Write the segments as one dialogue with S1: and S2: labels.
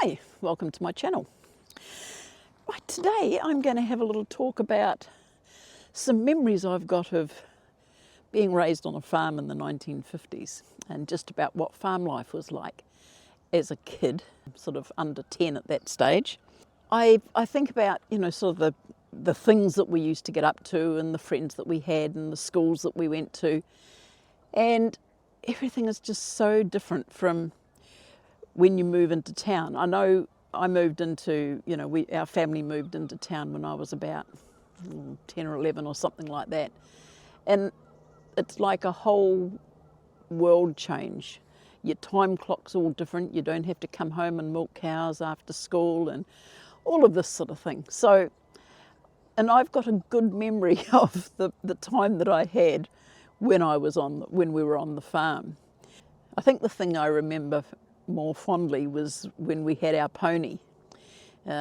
S1: Hi, welcome to my channel. Right, today I'm going to have a little talk about some memories I've got of being raised on a farm in the 1950s and just about what farm life was like as a kid, sort of under 10 at that stage. I think about, sort of the things that we used to get up to and the friends that we had and the schools that we went to, and everything is just so different from when you move into town. I know I moved into, our family moved into town when I was about 10 or 11 or something like that. And it's like a whole world change. Your time clock's all different. You don't have to come home and milk cows after school and all of this sort of thing. So, and I've got a good memory of the time that I had when we were on the farm. I think the thing I remember more fondly was when we had our pony.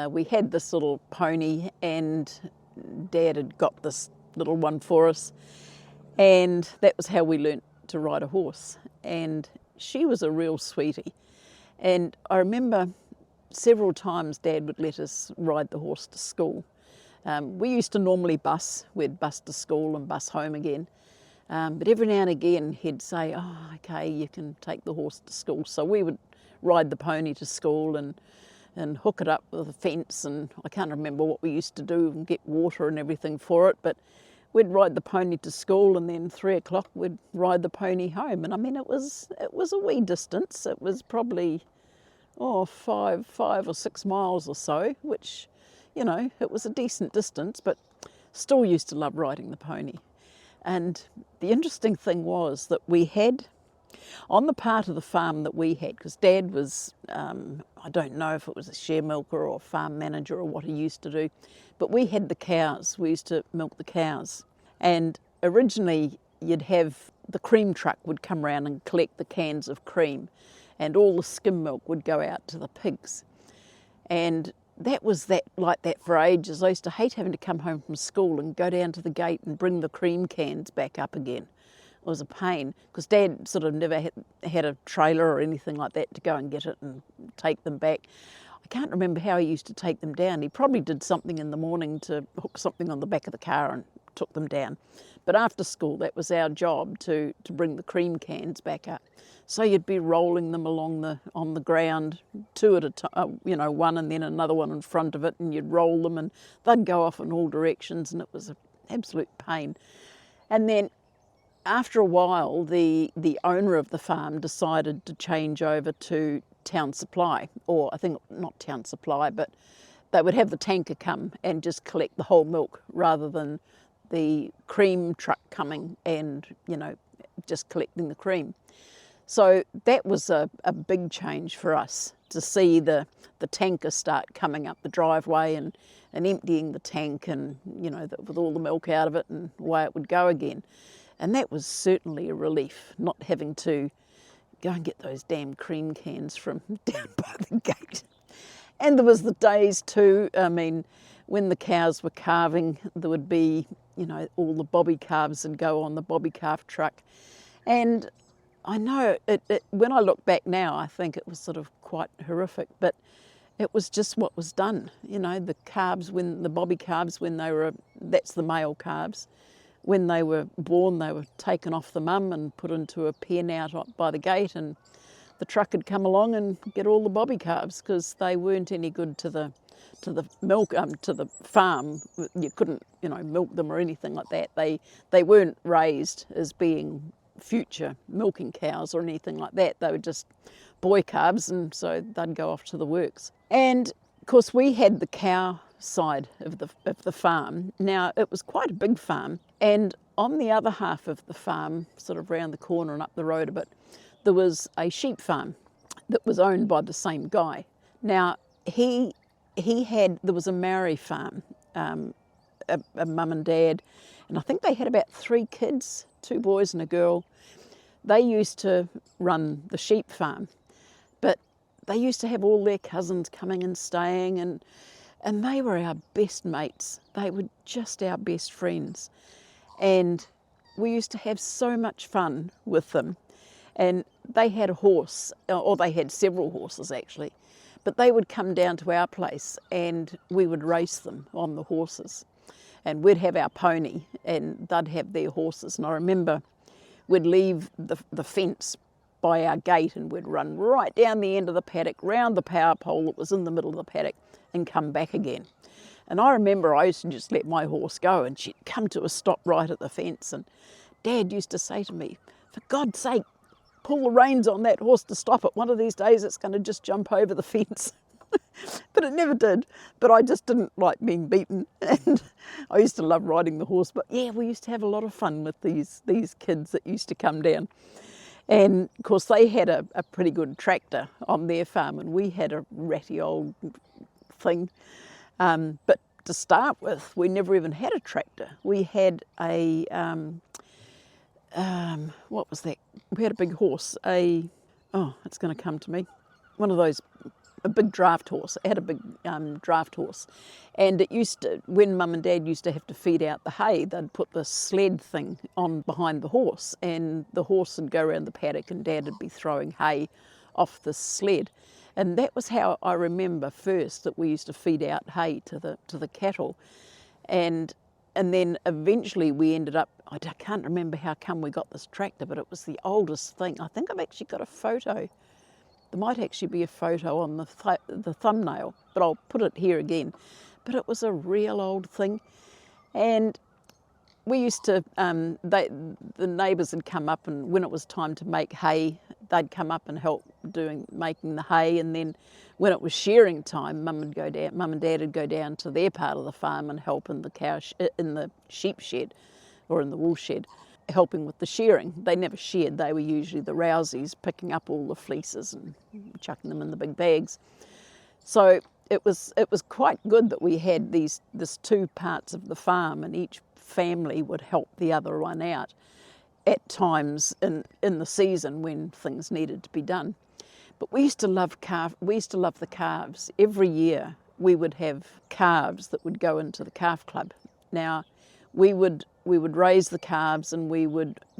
S1: We had this little pony and Dad had got this little one for us, and that was how we learnt to ride a horse. And she was a real sweetie, and I remember several times Dad would let us ride the horse to school. We used to normally bus. We'd bus to school and bus home again. But every now and again he'd say, oh, okay, you can take the horse to school. So we would ride the pony to school and hook it up with a fence, and I can't remember what we used to do and get water and everything for it, but we'd ride the pony to school, and then 3 o'clock we'd ride the pony home. And I mean, it was a wee distance. It was probably 5 or 6 miles or so, which, it was a decent distance, but still used to love riding the pony. And the interesting thing was that we had, on the part of the farm that we had, because Dad was, I don't know if it was a share milker or a farm manager or what he used to do, but we had the cows. We used to milk the cows. And originally you'd have the cream truck would come around and collect the cans of cream, and all the skim milk would go out to the pigs. And that was like that for ages. I used to hate having to come home from school and go down to the gate and bring the cream cans back up again. It was a pain, because Dad sort of never had a trailer or anything like that to go and get it and take them back. I can't remember how he used to take them down. He probably did something in the morning to hook something on the back of the car and took them down. But after school, that was our job to bring the cream cans back up. So you'd be rolling them along on the ground, 2 at a time, one and then another one in front of it, and you'd roll them and they'd go off in all directions, and it was an absolute pain. And then after a while, the owner of the farm decided to change over to Town Supply, or I think not Town Supply, but they would have the tanker come and just collect the whole milk rather than the cream truck coming and, just collecting the cream. So that was a big change for us, to see the tanker start coming up the driveway and emptying the tank and, with all the milk out of it, and away it would go again. And that was certainly a relief, not having to go and get those damn cream cans from down by the gate. And there was the days too, I mean, when the cows were calving, there would be, all the Bobby Calves would go on the Bobby Calf truck. And I know, when I look back now, I think it was sort of quite horrific, but it was just what was done. The calves, when the Bobby Calves, when they were, that's the male calves, when they were born, they were taken off the mum and put into a pen out by the gate, and the truck would come along and get all the Bobby Calves, because they weren't any good to the milk, to the farm. You couldn't, milk them or anything like that. They weren't raised as being future milking cows or anything like that. They were just boy calves, and so they'd go off to the works. And of course we had the cow side of the farm. Now it was quite a big farm, and on the other half of the farm, sort of round the corner and up the road a bit, there was a sheep farm that was owned by the same guy. Now there was a Maori farm, a mum and dad, and I think they had about 3 kids, 2 boys and a girl. They used to run the sheep farm, but they used to have all their cousins coming and staying, and they were our best mates. They were just our best friends. And we used to have so much fun with them. And they had a horse, or they had several horses actually, but they would come down to our place and we would race them on the horses. And we'd have our pony and they'd have their horses. And I remember we'd leave the fence by our gate and we'd run right down the end of the paddock, round the power pole that was in the middle of the paddock, and come back again. And I remember I used to just let my horse go and she'd come to a stop right at the fence, and Dad used to say to me, for God's sake, pull the reins on that horse to stop it. One of these days it's going to just jump over the fence. But it never did. But I just didn't like being beaten, and I used to love riding the horse. But yeah, we used to have a lot of fun with these kids that used to come down. And of course they had a pretty good tractor on their farm, and we had a ratty old thing. But to start with, we never even had a tractor. We had a, what was that? We had a big horse, it's going to come to me. One of those, a big draft horse. It had a big draft horse. And it used to, when Mum and Dad used to have to feed out the hay, they'd put the sled thing on behind the horse, and the horse would go around the paddock and Dad would be throwing hay off the sled. And that was how I remember first that we used to feed out hay to the cattle. And then eventually we ended up, I can't remember how come we got this tractor, but it was the oldest thing. I think I've actually got a photo. There might actually be a photo on the thumbnail, but I'll put it here again. But it was a real old thing. And we used to, the neighbours would come up, and when it was time to make hay, they'd come up and help making the hay. And then when it was shearing time, Mum and Dad would go down to their part of the farm and help in the sheep shed or in the wool shed, helping with the shearing. They never sheared. They were usually the rousies, picking up all the fleeces and chucking them in the big bags. So it was quite good that we had this two parts of the farm, and each family would help the other one out at times in the season when things needed to be done. But we used to love the calves. Every year we would have calves that would go into the calf club. Now we would raise the calves, and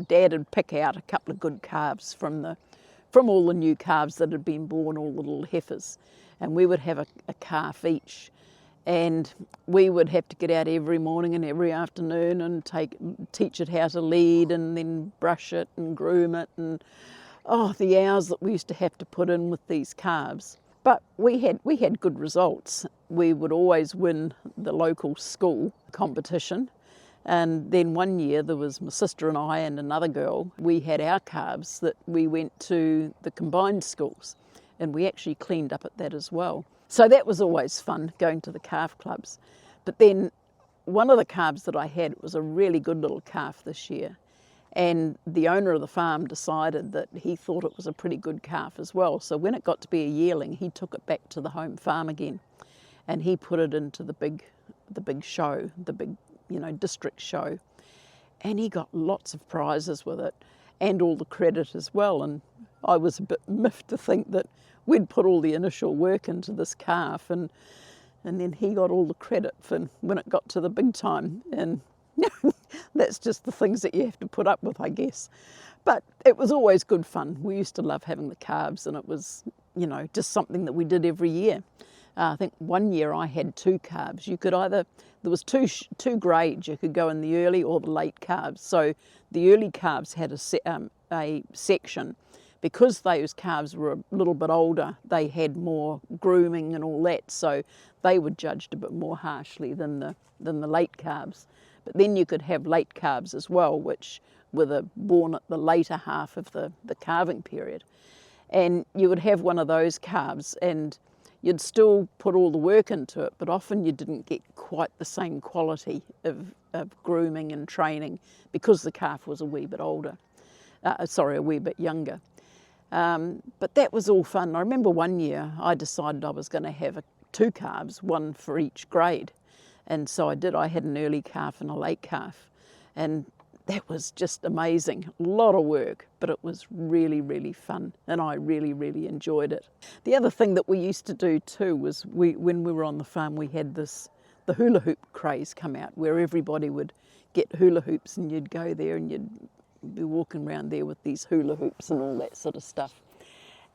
S1: Dad would pick out a couple of good calves from all the new calves that had been born, all the little heifers, and we would have a calf each. And we would have to get out every morning and every afternoon and teach it how to lead, and then brush it and groom it, and the hours that we used to have to put in with these calves. But we had good results. We would always win the local school competition. And then one year there was my sister and I and another girl. We had our calves that we went to the combined schools, and we actually cleaned up at that as well. So that was always fun, going to the calf clubs. But then one of the calves that I had was a really good little calf this year. And the owner of the farm decided that he thought it was a pretty good calf as well. So when it got to be a yearling, he took it back to the home farm again, and he put it into the big show, the big, district show. And he got lots of prizes with it, and all the credit as well. And I was a bit miffed to think that we'd put all the initial work into this calf, and then he got all the credit for when it got to the big time. And that's just the things that you have to put up with, I guess. But it was always good fun. We used to love having the calves, and it was, just something that we did every year. I think one year I had two calves. You could there was two grades. You could go in the early or the late calves. So the early calves had a section. Because those calves were a little bit older, they had more grooming and all that, so they were judged a bit more harshly than the late calves. But then you could have late calves as well, which were born at the later half of the calving period. And you would have one of those calves, and you'd still put all the work into it, but often you didn't get quite the same quality of grooming and training because the calf was a wee bit older, a wee bit younger. But that was all fun. I remember one year I decided I was going to have two calves, one for each grade. And so I did. I had an early calf and a late calf. And that was just amazing. A lot of work, but it was really, really fun. And I really, really enjoyed it. The other thing that we used to do too was when we were on the farm, we had the hula hoop craze come out, where everybody would get hula hoops, and you'd go there and you'd be walking around there with these hula hoops and all that sort of stuff.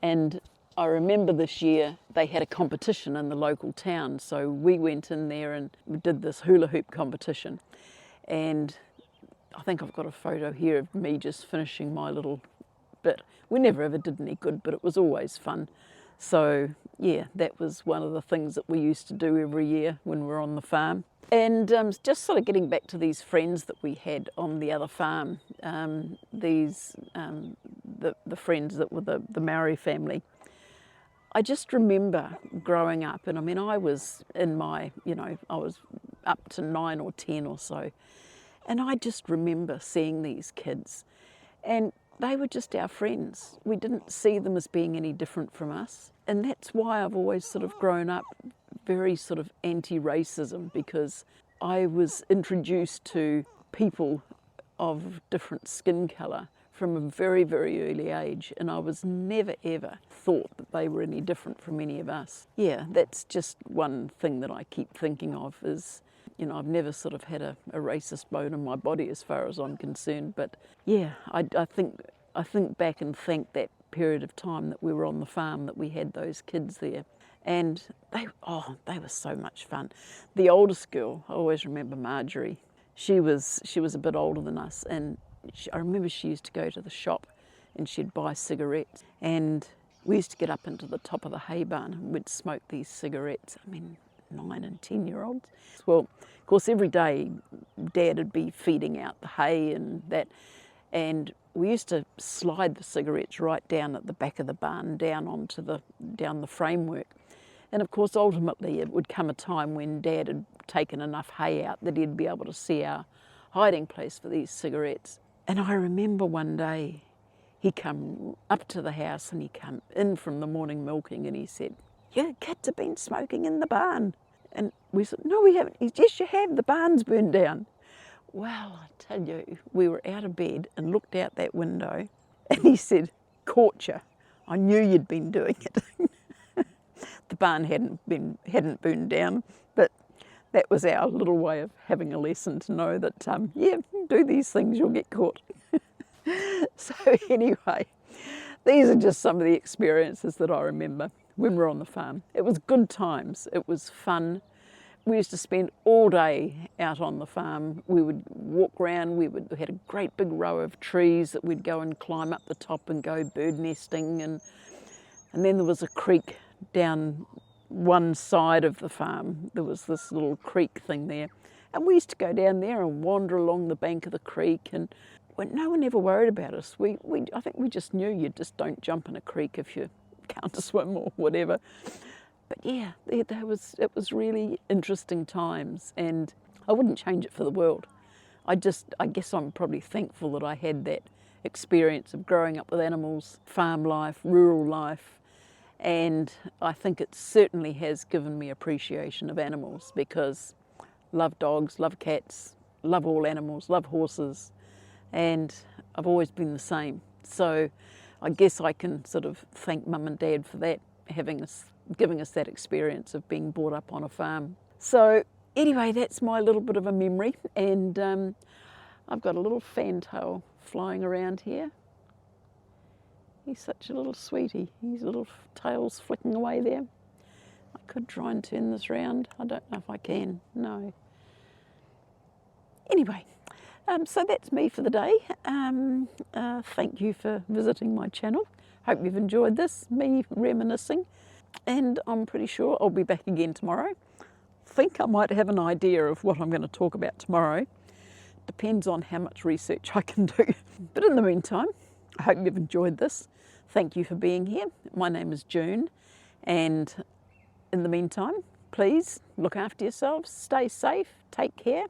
S1: And I remember this year they had a competition in the local town, so we went in there and we did this hula hoop competition. And I think I've got a photo here of me just finishing my little bit. We never ever did any good, but it was always fun. So yeah, that was one of the things that we used to do every year when we were on the farm. And just sort of getting back to these friends that we had on the other farm, the friends that were the Maori family. I just remember growing up, and I mean, I was in my, I was up to 9 or 10 or so, and I just remember seeing these kids, and they were just our friends. We didn't see them as being any different from us, and that's why I've always sort of grown up very sort of anti-racism, because I was introduced to people of different skin colour from a very, very early age, and I was never ever thought that they were any different from any of us. Yeah, that's just one thing that I keep thinking of is, I've never sort of had a racist bone in my body as far as I'm concerned, but yeah, I think back and thank that period of time that we were on the farm, that we had those kids there. And they were so much fun. The oldest girl, I always remember Marjorie. She was a bit older than us, and I remember she used to go to the shop and she'd buy cigarettes, and we used to get up into the top of the hay barn and we'd smoke these cigarettes. I mean, 9 and 10-year-olds. Well, of course, every day Dad would be feeding out the hay and that, and we used to slide the cigarettes right down at the back of the barn, down the framework. And of course, ultimately, it would come a time when Dad had taken enough hay out that he'd be able to see our hiding place for these cigarettes. And I remember one day he come up to the house and he come in from the morning milking and he said, "Your kids have been smoking in the barn." And we said, "No, we haven't." He said, "Yes, you have. The barn's burned down." Well, I tell you, we were out of bed and looked out that window and he said, "Caught you. I knew you'd been doing it." The barn hadn't burned down, but that was our little way of having a lesson to know that, yeah, do these things, you'll get caught. So anyway, these are just some of the experiences that I remember when we were on the farm. It was good times. It was fun. We used to spend all day out on the farm. We would walk around. We had a great big row of trees that we'd go and climb up the top and go bird nesting. And then there was a creek down one side of the farm. There was this little creek thing there. And we used to go down there and wander along the bank of the creek, and no one ever worried about us. I think we just knew you just don't jump in a creek if you can't swim or whatever. But yeah, it was really interesting times, and I wouldn't change it for the world. I guess I'm probably thankful that I had that experience of growing up with animals, farm life, rural life, and I think it certainly has given me appreciation of animals, because love dogs, love cats, love all animals, love horses, and I've always been the same. So I guess I can sort of thank Mum and Dad for that, giving us that experience of being brought up on a farm. So anyway, that's my little bit of a memory, and I've got a little fantail flying around here. He's such a little sweetie. His little tail's flicking away there. I could try and turn this round. I don't know if I can. No. Anyway, so that's me for the day. Thank you for visiting my channel. Hope you've enjoyed this, me reminiscing. And I'm pretty sure I'll be back again tomorrow. Think I might have an idea of what I'm going to talk about tomorrow. Depends on how much research I can do. But in the meantime, I hope you've enjoyed this. Thank you for being here. My name is June, and in the meantime, please look after yourselves, stay safe, take care,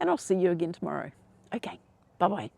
S1: and I'll see you again tomorrow. Okay, bye-bye.